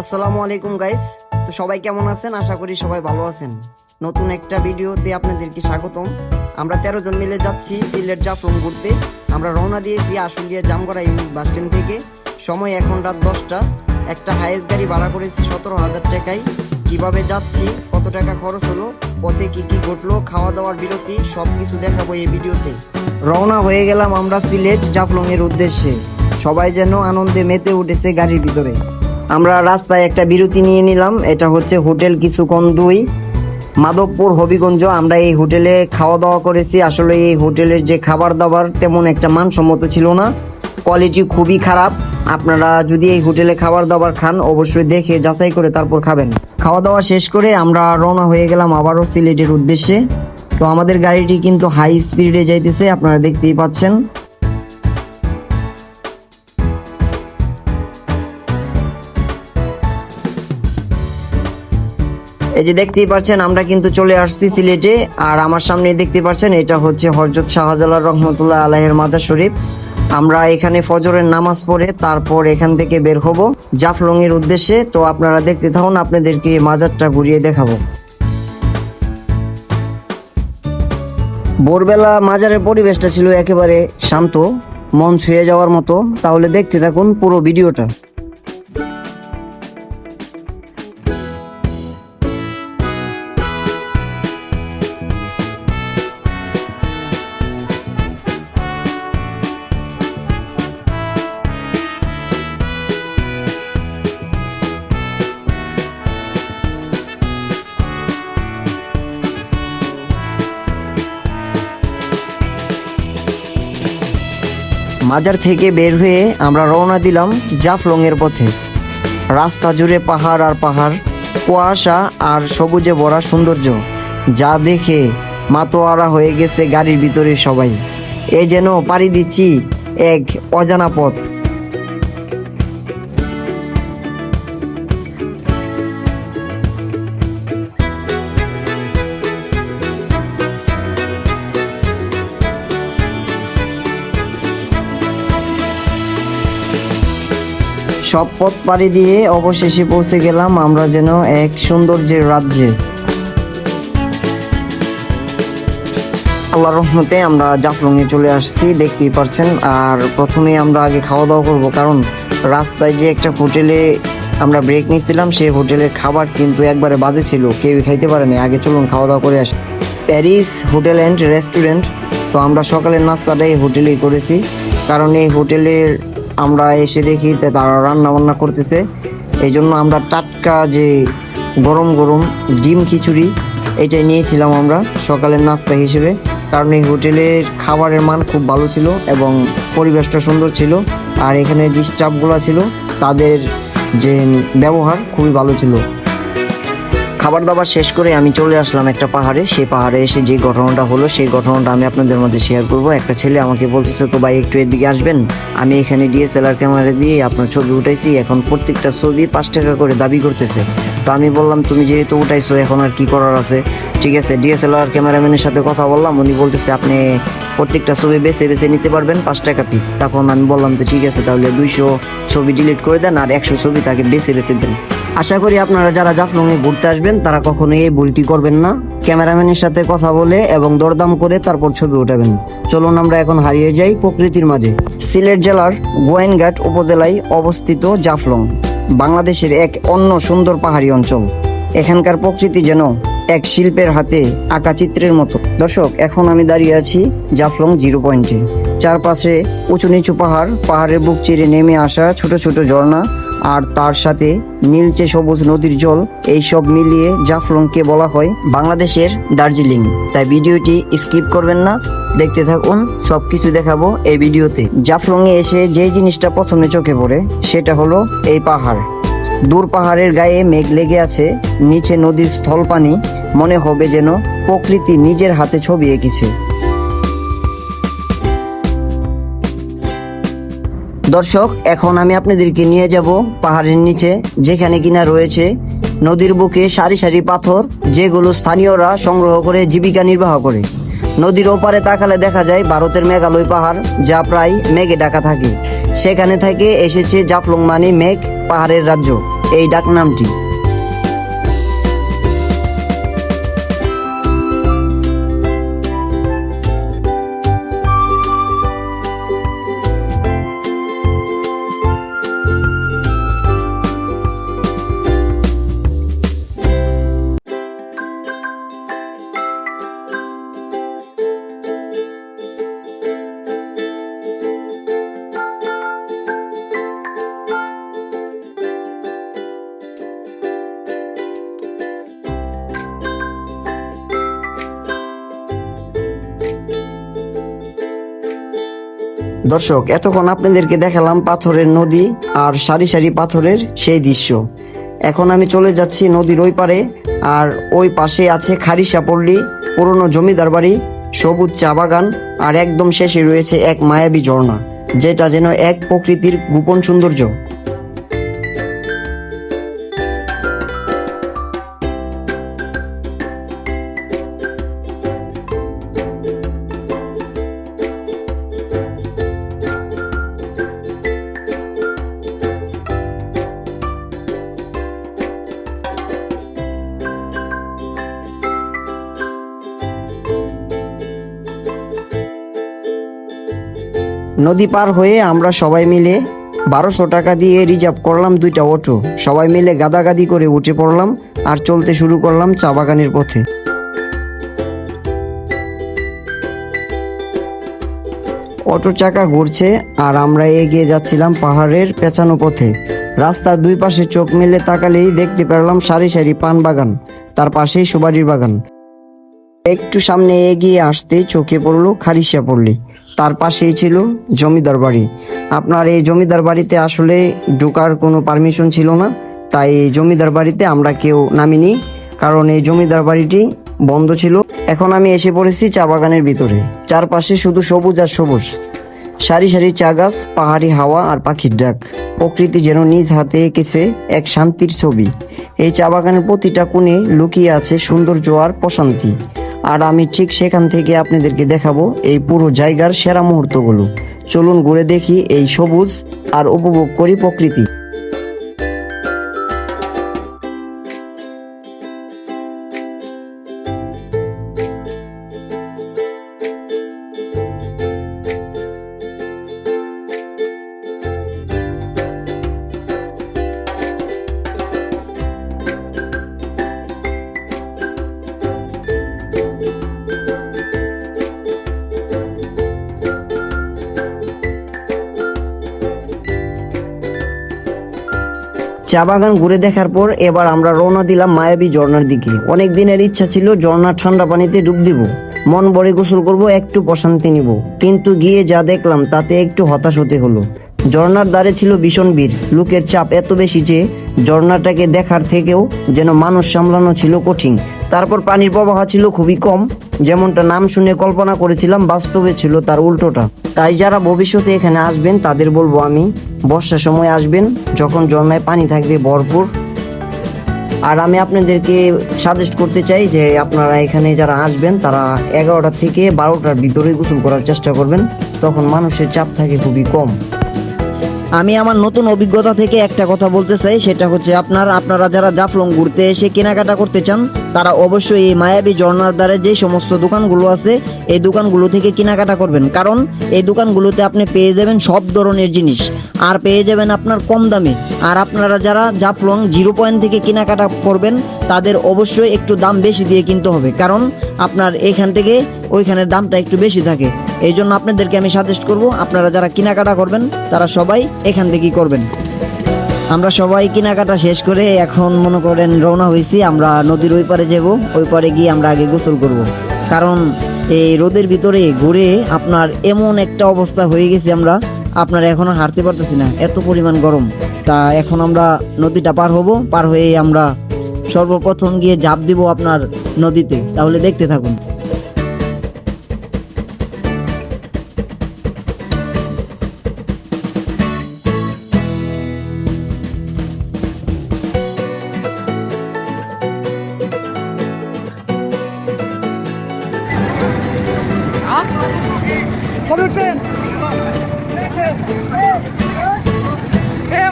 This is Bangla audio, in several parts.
আসসালামু আলাইকুম গাইস। তো সবাই কেমন আছেন? আশা করি সবাই ভালো আছেন। নতুন একটা ভিডিওতে আপনাদেরকে স্বাগতম। আমরা 13 জন মিলে যাচ্ছি সিলেট জাফলং ঘুরতে। আমরা রওনা দিয়েছি Ashulia Jamgora unit bus stand থেকে। সময় এখন রাত 10টা। একটা হাইয়েস্ট গাড়ি ভাড়া করেছি 17,000 টাকায়। কিভাবে যাচ্ছি, কত টাকা খরচ হলো, পথে কি কি ঘটলো, খাওয়া দাওয়ার বিরতি, সবকিছু দেখাবো এই ভিডিওতে। রওনা হয়ে গেলাম আমরা সিলেট জাফলং এর উদ্দেশ্যে। সবাই যেন আনন্দে মেতে উঠেছে গাড়ির ভিতরে। আমরা রাস্তায় একটা বিরতি নিয়ে নিলাম। এটা হচ্ছে হোটেল কিছুক্ষণ 2, মাধবপুর হবিগঞ্জ। আমরা এই হোটেলে খাওয়া দাওয়া করেছি। আসলে এই হোটেলের যে খাবার দাবার তেমন একটা মানসম্মত ছিল না, কোয়ালিটি খুবই খারাপ। আপনারা যদি এই হোটেলে খাবার দাবার খান অবশ্যই দেখে যাচাই করে তারপর খাবেন। খাওয়া দাওয়া শেষ করে আমরা রওনা হয়ে গেলাম আবারও সিলেটের উদ্দেশ্যে। তো আমাদের গাড়িটি কিন্তু হাই স্পিডে যাইতেছে, আপনারা দেখতেই পাচ্ছেন। এই যে দেখতেই পাচ্ছেন আমরা কিন্তু চলে আসছি সিলেটে। আর আমার সামনে দেখতে পাচ্ছেন এটা হচ্ছে হযরত শাহজালাল রহমতুল্লাহ আলাইহির মাজার শরীফ। আমরা এখানে ফজরের নামাজ পড়ে তারপর এখান থেকে বের হব জাফলং এর উদ্দেশ্যে। তো আপনারা দেখতে থাকুন, আপনাদেরকে মাজারটা ঘুরিয়ে দেখাবো। ভোরবেলা মাজারের পরিবেশটা ছিল একেবারে শান্ত, মন ছুঁয়ে যাওয়ার মতো। তাহলে দেখতে থাকুন পুরো ভিডিওটা। মাজার থেকে বের হয়ে আমরা রওনা দিলাম জাফলং এর পথে। রাস্তা জুড়ে পাহাড় আর পাহাড়, কুয়াশা আর সবুজে ভরা সৌন্দর্য, যা দেখে মাতোয়ারা হয়ে গেছে গাড়ির ভিতরে সবাই। এ যেন পাড়ি দিচ্ছি এক অজানা পথ। সব পথ পাড়ি দিয়ে অবশেষে পৌঁছে গেলাম আমরা যেন এক সৌন্দর্যের রাজ্যে। আল্লাহর রহমতে আমরা জাফলং এ চলে আসছি, দেখতেই পারছেন। আর প্রথমে আমরা আগে খাওয়া দাওয়া করব, কারণ রাস্তায় যে একটা হোটেলে আমরা ব্রেক নিয়েছিলাম সেই হোটেলের খাবার কিন্তু একবারে বাজে ছিল, কেউই খাইতে পারেনি। আগে চলুন খাওয়া দাওয়া করে আসি। Paris hotel and restaurant. তো আমরা সকালের নাস্তাটা এই হোটেলেই করেছি, কারণ এই হোটেলের আমরা এসে দেখি তারা রান্না বান্না করতেছে। এই জন্য আমরা টাটকা যে গরম গরম ডিম খিচুড়ি এটাই নিয়েছিলাম আমরা সকালের নাস্তা হিসেবে। কারণ এই হোটেলের খাবারের মান খুব ভালো ছিল এবং পরিবেশটা সুন্দর ছিল। আর এখানে যে স্টাফগুলো ছিল তাদের যে ব্যবহার খুবই ভালো ছিল। খাবার দাবার শেষ করে আমি চলে আসলাম একটা পাহাড়ে। সেই পাহাড়ে এসে যে ঘটনাটা হলো সেই ঘটনাটা আমি আপনাদের মধ্যে শেয়ার করব। একটা ছেলে আমাকে বলতেছে, তো ভাই একটু এদিকে আসবেন, আমি এখানে DSLR ক্যামেরা দিয়ে আপনার ছবি উঠাইছি, এখন প্রত্যেকটা ছবি 5 টাকা করে দাবি করতেছে। তো আমি বললাম, তুমি যেহেতু উঠাইছো এখন আর কি করার আছে, ঠিক আছে। DSLR ক্যামেরাম্যানের সাথে কথা বললাম, উনি বলতেছে আপনি প্রত্যেকটা ছবি বেছে বেছে নিতে পারবেন 5 টাকা পিস। তখন আমি বললাম যে ঠিক আছে, তাহলে 200 ছবি ডিলিট করে দেন আর 100 ছবি তাকে বেছে বেছে দেন। আশা করি আপনারা যারা জাফলং এ ঘুরতে আসবেন তারা কখনোই এই ভুলটি করবেন না, ক্যামেরাম্যানের সাথে কথা বলে এবং দরদাম করে তারপর ছবি উঠাবেন। চলুন আমরা এখন হারিয়ে যাই প্রকৃতির মাঝে। সিলেট জেলার গোয়াইনঘাট উপজেলায় অবস্থিত জাফলং বাংলাদেশের এক অন্য সুন্দর পাহাড়ি অঞ্চল। এখানকার প্রকৃতি যেন এক শিল্পের হাতে আঁকা চিত্রের মতো। দর্শক, এখন আমি দাঁড়িয়ে আছি জাফলং 0 পয়েন্টে। চারপাশে উঁচু নিচু পাহাড়, পাহাড়ের বুক চিরে নেমে আসা ছোট ছোট ঝর্ণা, আর তার সাথে নীলচে সবুজ নদীর জল। এই সব মিলিয়ে জাফলংকে বলা হয় বাংলাদেশের দার্জিলিং। তাই ভিডিওটি স্কিপ করবেন না, দেখতে থাকুন, সবকিছু দেখাবো এই ভিডিওতে। জাফলং এ এসে যে জিনিসটা প্রথমে চোখে পড়ে সেটা হলো এই পাহাড়। দূর পাহাড়ের গায়ে মেঘ লেগে আছে, নিচে নদীর স্থল পানি, মনে হবে যেন প্রকৃতি নিজের হাতে ছবি এঁকেছে। দর্শক, এখন আমি আপনাদেরকে নিয়ে যাব পাহাড়ের নিচে, যেখানে কিনা রয়েছে নদীর বুকে সারি সারি পাথর, যেগুলো স্থানীয়রা সংগ্রহ করে জীবিকা নির্বাহ করে। নদীর ওপারে তাকালে দেখা যায় ভারতের মেঘালয় পাহাড়, যা প্রায় মেঘে ঢাকা থাকে। সেখানে থেকে এসেছে জাফলং মানে মেঘ, পাহাড়ের রাজ্য। এই ডাকনামটি। দর্শক, এতক্ষণ আপনাদেরকে দেখালাম পাথরের নদী আর সারি সারি পাথরের সেই দৃশ্য। এখন আমি চলে যাচ্ছি নদীর ওই পারে, আর ওই পাশে আছে খারিসাপল্লী, পুরনো জমিদার বাড়ি, সবুজ চা বাগান, আর একদম শেষে রয়েছে এক মায়াবী ঝর্ণা, যেটা যেন এক প্রকৃতির গোপন সৌন্দর্য। নদী পার হয়ে আমরা সবাই মিলে 1200 টাকা দিয়ে রিজার্ভ করলাম 2টা অটো। সবাই মিলে গাদাগাদি করে উঠে পড়লাম আর চলতে শুরু করলাম চা বাগানের পথে। অটো চাকা ঘুরছে আর আমরা এগিয়ে যাচ্ছিলাম পাহাড়ের পেঁচানো পথে। রাস্তার দুই পাশে চোখ মেলে তাকালেই দেখতে পেলাম সারি সারি পান বাগান, তার পাশেই সুপারির বাগান। একটু সামনে এগিয়ে আসতেই চোখে পড়লো খারিসাপল্লী, তার পাশেই ছিল জমিদার বাড়ি। আপনার এই জমিদার বাড়িতে আসলে ঢোকার কোনো পারমিশন ছিল না, তাই এই জমিদার বাড়িতে আমরা কেউ নামিনি, কারণ এই জমিদার বাড়িটি বন্ধ ছিল। এখন আমি এসে পড়েছি চা বাগানের ভিতরে। চারপাশে শুধু সবুজ আর সবুজ, সারি সারি চা গাছ, পাহাড়ি হাওয়া আর পাখির ডাক। প্রকৃতি যেন নিজ হাতে এঁকেছে এক শান্তির ছবি। এই চা বাগানের প্রতিটা কোণে লুকিয়ে আছে সৌন্দর্য আর প্রশান্তি, আর আমি ঠিক সেখান থেকে আপনাদেরকে দেখাবো এই পুরো জায়গার সেরা মুহূর্তগুলো। চলুন ঘুরে দেখি এই সবুজ আর উপভোগ করি প্রকৃতি। চা বাগান ঘুরে দেখার পর এবার আমরা রওনা দিলাম মায়াবী ঝর্ণার দিকে। অনেক দিনের ইচ্ছা ছিল ঝর্ণার ঠান্ডা পানিতে ডুব দিব, মন ভরে গোসল করব, একটু প্রশান্তি নিব, কিন্তু গিয়ে যা দেখলাম তাতে একটু হতাশ হতে হলো। ঝর্ণার দ্বারে ছিল ভীষণ ভিড়, লোকের চাপ এত বেশি যে ঝর্ণাটাকে দেখার থেকেও যেন মানুষ সামলানো ছিল কঠিন। তারপর পানির প্রবাহ ছিল খুবই কম, যেমনটা নাম শুনে কল্পনা করেছিলাম বাস্তবে ছিল তার উল্টোটা। তাই যারা ভবিষ্যতে এখানে আসবেন তাদের বলবো আমি, বর্ষার সময় আসবেন যখন ঝর্ণায় পানি থাকবে ভরপুর। আর আমি আপনাদেরকে সাজেস্ট করতে চাই যে আপনারা এখানে যারা আসবেন তারা 11টা থেকে 12টার ভিতরে গোসল করার চেষ্টা করবেন, তখন মানুষের চাপ থাকে খুবই কম। আমি আমার নতুন অভিজ্ঞতা থেকে একটা কথা বলতে চাই, সেটা হচ্ছে আপনারা যারা জাফলং ঘুরতে এসে কেনাকাটা করতে চান তারা অবশ্যই এই মায়াবী ঝর্ণার দ্বারে যে সমস্ত দোকানগুলো আছে এই দোকানগুলো থেকে কেনাকাটা করবেন, কারণ এই দোকানগুলোতে আপনি পেয়ে যাবেন সব ধরনের জিনিস আর পেয়ে যাবেন আপনার কম দামে। আর আপনারা যারা জাফলং 0 পয়েন্ট থেকে কেনাকাটা করবেন তাদের অবশ্যই একটু দাম বেশি দিয়ে কিনতে হবে, কারণ আপনার এখান থেকে ওইখানের দামটা একটু বেশি থাকে। এই জন্য আপনাদেরকে আমি সাজেস্ট করব আপনারা যারা কেনাকাটা করবেন তারা সবাই এখান থেকেই করবেন। আমরা সবাই কেনাকাটা শেষ করে এখন মনে করেন রওনা হয়েছি, আমরা নদীর ওই পারে যাব। ওই পারে গিয়ে আমরা আগে গোসল করব, কারণ এই রোদের ভিতরে ঘুরে আপনার এমন একটা অবস্থা হয়ে গেছে আমরা আপনার এখনো হাঁটতে পারতেছি না, এত পরিমাণ গরম। তা এখন আমরা নদীটা পার হব, পার হয়ে আমরা সর্বপ্রথম গিয়ে ঝাঁপ দিব আপনার নদীতে। তাহলে দেখতে থাকুন।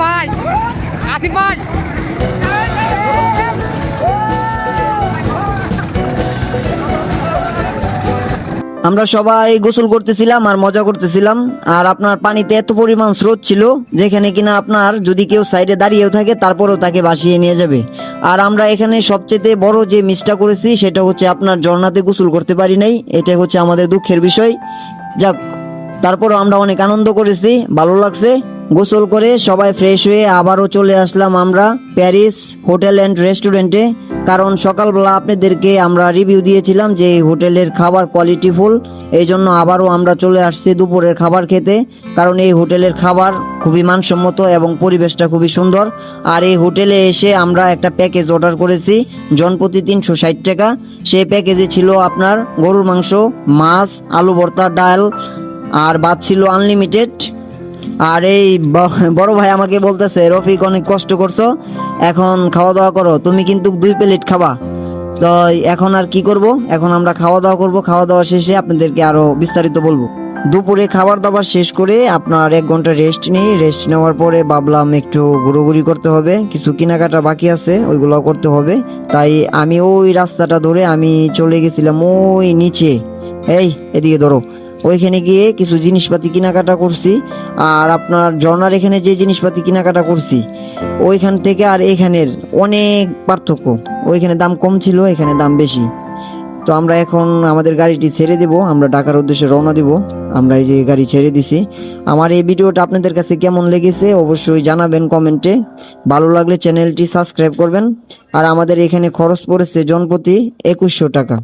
ভাই আসিফ ভাই আমরা সবাই গোসল করতেছিলাম আর মজা করতেছিলাম। আর আপনার পানিতে এত পরিমাণ স্রোত ছিল যেখানে কিনা আপনার যদি কেউ সাইডে দাঁড়িয়েও থাকে তারপরেও তাকে ভাসিয়ে নিয়ে যাবে। আর আমরা এখানে সবচেয়ে বড় যে মিসটা করেছি সেটা হচ্ছে আপনার ঝর্ণাতে গোসল করতে পারি নাই, এটা হচ্ছে আমাদের দুঃখের বিষয়। যাক, তারপরও আমরা অনেক আনন্দ করেছি, ভালো লাগছে। গোসল করে সবাই ফ্রেশ হয়ে আবারও চলে আসলাম আমরা প্যারিস হোটেল অ্যান্ড রেস্টুরেন্টে। কারণ সকালবেলা আপনাদেরকে আমরা রিভিউ দিয়েছিলাম যে এই হোটেলের খাবার কোয়ালিটিফুল, এই জন্য আবারও আমরা চলে আসছি দুপুরের খাবার খেতে। কারণ এই হোটেলের খাবার খুবই মানসম্মত এবং পরিবেশটা খুবই সুন্দর। আর এই হোটেলে এসে আমরা একটা প্যাকেজ অর্ডার করেছি জনপ্রতি 360 টাকা। সেই প্যাকেজে ছিল আপনার গরুর মাংস, মাছ, আলু ভর্তা, ডাল আর ভাত ছিল আনলিমিটেড। আর এই বড় ভাই আমাকে বলতেছে, রফিক অনেক কষ্ট করছো, এখন খাওয়া দাওয়া করো, তুমি কিন্তু 2 প্লেট খাবা। তো এখন আর কি করব, এখন আমরা খাওয়া দাওয়া করব। খাওয়া দাওয়া শেষে আপনাদেরকে আরো বিস্তারিত বলবো। দুপুরে খাবার দাবার শেষ করে আপনার 1 ঘন্টা রেস্ট নিই। রেস্ট নেওয়ার পরে ভাবলাম একটু ঘোরাঘুরি করতে হবে, কিছু কেনাকাটা বাকি আছে ওইগুলো করতে হবে। তাই আমি ওই রাস্তাটা ধরে আমি চলে গেছিলাম ওই নিচে, এই এদিকে ধরো, ওইখানে গিয়ে কিছু জিনিসপাতি কেনাকাটা করছি। আর আপনার ঝর্ণার এখানে যে জিনিসপাতি কেনাকাটা করছি ওইখান থেকে আর এখানের অনেক পার্থক্য। ওইখানে দাম কম ছিল, এখানে দাম বেশি। তো আমরা এখন আমাদের গাড়িটি ছেড়ে দেব, আমরা ঢাকার উদ্দেশ্যে রওনা দিব। আমরা এই যে গাড়ি ছেড়ে দিছি। আমার এই ভিডিওটা আপনাদের কাছে কেমন লেগেছে অবশ্যই জানাবেন কমেন্টে। ভালো লাগলে চ্যানেলটি সাবস্ক্রাইব করবেন। আর আমাদের এখানে খরচ পড়েছে জনপ্রতি 2100 টাকা।